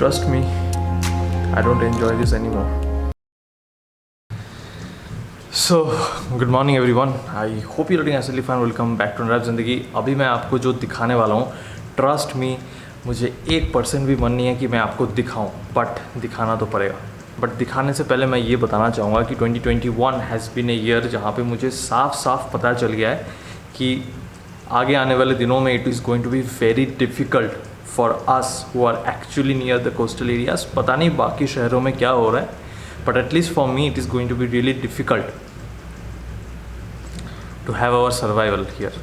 Trust me, I don't enjoy this anymore. So, good morning everyone. I hope you're doing absolutely fine. Welcome back to Unwrap ज़िंदगी। अभी मैं आपको जो दिखाने वाला हूँ, ट्रस्ट मी, मुझे 1% भी मन नहीं है कि मैं आपको दिखाऊं, बट दिखाना तो पड़ेगा। बट दिखाने से पहले मैं ये बताना चाहूँगा कि 2021 हैज़ बीन ए ईयर जहाँ पे मुझे साफ साफ पता चल गया है कि आगे आने वाले दिनों में it is going to be very difficult for us who are actually near the coastal areas. पता नहीं बाकी शहरों में क्या हो रहा है, but at least for me it is going to be really difficult to have our survival here.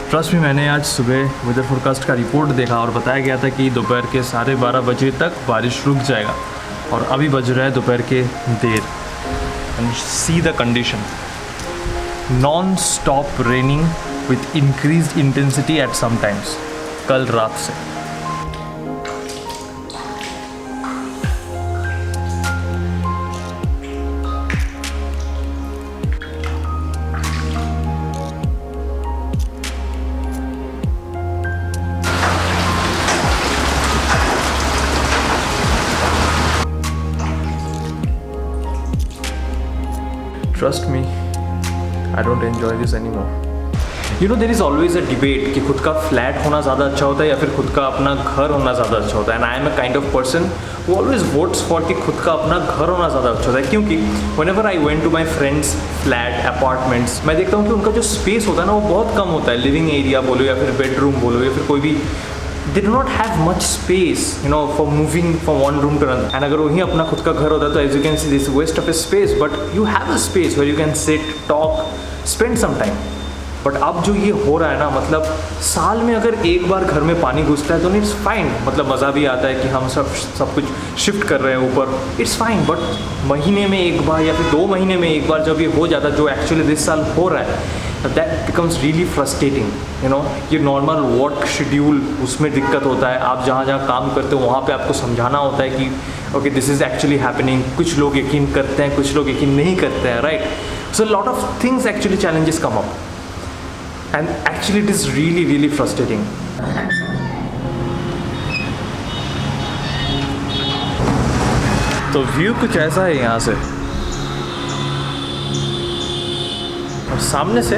Trust में मैंने आज सुबह वेदर फोरकास्ट का रिपोर्ट देखा और बताया गया था कि दोपहर के 12:30 बजे तक बारिश रुक जाएगा, और अभी बज रहा है दोपहर के 1:30। And see the condition, non stop raining with increased intensity at some times कल रात से। Trust me, I don't enjoy this anymore. You know, there is always a debate कि खुद का फ्लैट होना ज़्यादा अच्छा होता है या फिर खुद का अपना घर होना ज़्यादा अच्छा होता है। And I am a kind of person who always votes for कि खुद का अपना घर होना ज़्यादा अच्छा होता है, क्योंकि whenever I went to my friends flat apartments, मैं देखता हूँ कि उनका जो स्पेस होता है ना वो बहुत कम होता है। लिविंग एरिया बोलो या फिर बेडरूम बोलो या फिर कोई भी, they do not have much space, you know, for moving from one room to another. And अगर वही अपना खुद का घर होता है तो as you can see this waste of a space, but you have a space where you can sit, talk, spend some time. But अब जो ये हो रहा है ना, मतलब साल में अगर एक बार घर में पानी घुसता है तो इट्स फाइन, मतलब मज़ा भी आता है कि हम सब कुछ शिफ्ट कर रहे हैं ऊपर, इट्स फाइन। बट महीने में एक बार या फिर 2 महीने में एक बार जब ये हो जाता है, जो एक्चुअली दिस साल हो रहा है, that becomes really frustrating. You know, ये नॉर्मल वर्क शेड्यूल, उसमें दिक्कत होता है। आप जहाँ जहाँ काम करते हो वहाँ पे आपको समझाना होता है कि okay this is actually happening. कुछ लोग यकीन करते हैं, कुछ लोग यकीन नहीं करते हैं, right? So lot of things actually challenges come up and actually it is really really frustrating. तो व्यू कुछ ऐसा है यहाँ से, और सामने से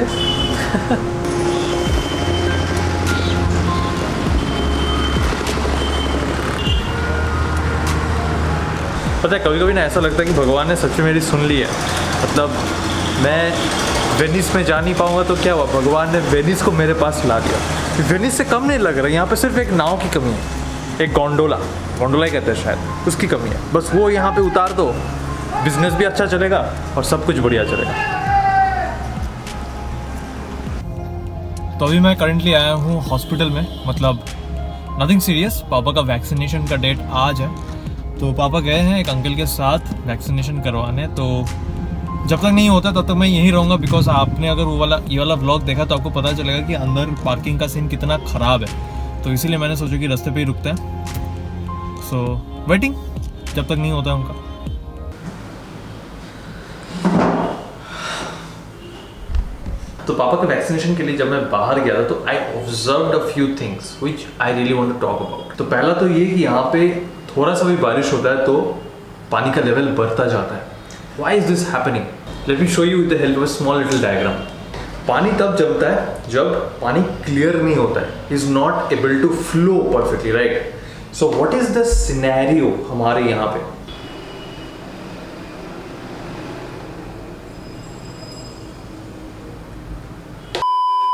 पता है, कभी कभी ना ऐसा लगता है कि भगवान ने सच में मेरी सुन ली है। मतलब मैं वेनिस में जा नहीं पाऊंगा तो क्या हुआ, भगवान ने वेनिस को मेरे पास ला दिया। वेनिस से कम नहीं लग रहा, यहाँ पे सिर्फ एक नाव की कमी है, एक गोंडोला ही कहते हैं शायद, उसकी कमी है। बस वो यहाँ पे उतार दो, बिजनेस भी अच्छा चलेगा और सब कुछ बढ़िया चलेगा। तो अभी मैं करंटली आया हूँ हॉस्पिटल में, मतलब नथिंग सीरियस। पापा का वैक्सीनेशन का डेट आज है, तो पापा गए हैं एक अंकल के साथ वैक्सीनेशन करवाने। तो जब तक नहीं होता तब तक मैं यहीं रहूँगा, बिकॉज आपने अगर ये वाला व्लॉग देखा तो आपको पता चलेगा कि अंदर पार्किंग का सीन कितना ख़राब है। तो इसीलिए मैंने सोचा कि रास्ते पे ही रुकते हैं। सो वेटिंग जब तक नहीं होता है उनका। तो पापा के वैक्सीनेशन के लिए जब मैं बाहर गया था तो I observed a few things which I really want to talk about. तो पहला तो ये कि यहाँ पे थोड़ा सा भी बारिश होता है तो पानी का लेवल बढ़ता जाता है। Why is this happening? Let me show you with the help of a small little diagram. पानी तब जमता है जब पानी क्लियर नहीं होता है, is not able to flow perfectly, right? So what is the scenario हमारे यहाँ पे?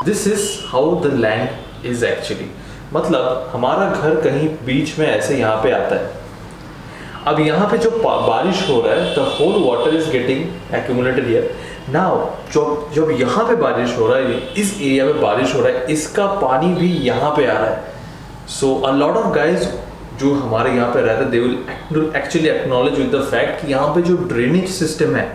This is how the land is actually. मतलब हमारा घर कहीं बीच में ऐसे यहाँ पे आता है। अब यहाँ पे जो बारिश हो रहा है, the whole water is getting accumulated here. Now जब यहाँ पे बारिश हो रहा है, इस एरिया में बारिश हो रहा है, इसका पानी भी यहाँ पे आ रहा है। सो अ लॉट ऑफ गाइज जो हमारे यहाँ पे रहते हैं, they will actually acknowledge with the fact कि यहाँ पे जो ड्रेनेज सिस्टम है,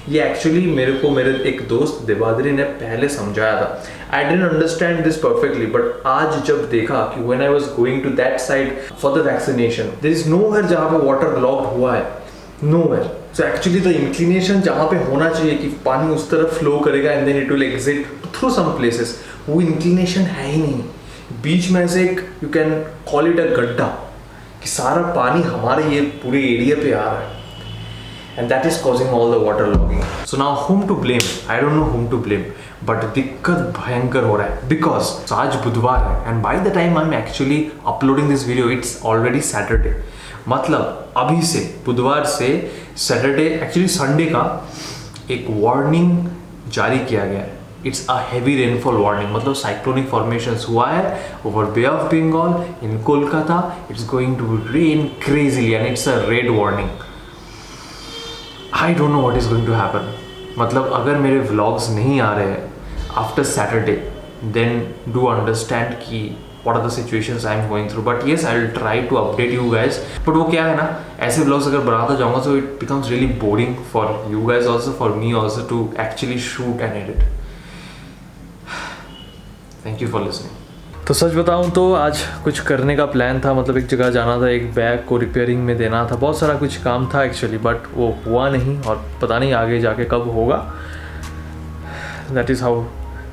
ये एक्चुअली मेरे एक दोस्त देवाद्री ने पहले समझाया था. I didn't understand this perfectly, but आज जब देखा कि when I was going to that side for the vaccination, there is nowhere जहाँ पे वाटर लॉक्ड हुआ है, nowhere. So actually the inclination जहाँ पे होना चाहिए कि पानी उस तरफ फ्लो करेगा and then it will exit through some places, वो इंक्लिनेशन है ही नहीं. बीच में से एक you can call it a गड्ढा कि सारा पानी हमारे ये पूरे एरिया पे आ रहा है, and that is causing all the water logging. So now whom to blame? I don't know whom to blame, but दिक्कत भयंकर हो रहा है बिकॉज आज बुधवार है and by the time I am actually uploading this video it's already Saturday. मतलब अभी से बुधवार से सैटरडे एक्चुअली संडे का एक वार्निंग जारी किया गया है. It's a heavy rainfall warning, मतलब साइक्लोनिक फॉर्मेशंस हुआ है over Bay of Bengal in Kolkata. It's going to rain crazily and it's a red warning. I don't know what is going to happen. मतलब अगर मेरे व्लॉग्स नहीं आ रहे हैं after Saturday, then do understand कि what are the situations I am going through. But yes, I will try to update you guys. But वो क्या है ना, ऐसे vlogs अगर बनाता जाऊँगा so it becomes really boring for you guys also, for me also to actually shoot and edit. Thank you for listening. तो सच बताऊँ तो आज कुछ करने का प्लान था, मतलब एक जगह जाना था, एक बैग को रिपेयरिंग में देना था, बहुत सारा कुछ काम था एक्चुअली, बट वो हुआ नहीं और पता नहीं आगे जाके कब होगा. That is how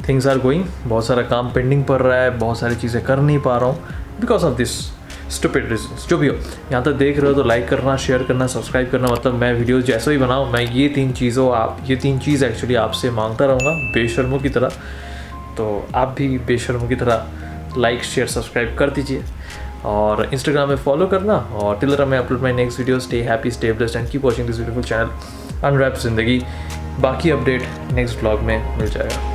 things are going. बहुत सारा काम पेंडिंग पड़ रहा है, बहुत सारी चीज़ें कर नहीं पा रहा हूँ because of this stupid reasons. जो भी हो, यहाँ तक देख रहे हो तो लाइक करना, शेयर करना, सब्सक्राइब करना. मतलब मैं वीडियोस जैसे ही बनाऊँ मैं ये तीन चीज़ एक्चुअली आपसे मांगता रहूँगा बेशर्मों की तरह. तो आप भी बेशर्मों की तरह लाइक शेयर सब्सक्राइब कर दीजिए और इंस्टाग्राम में फॉलो करना. और till the time I upload my next video, stay happy, stay blessed and keep watching this beautiful channel unwrap जिंदगी. बाकी अपडेट नेक्स्ट व्लॉग में मिल जाएगा.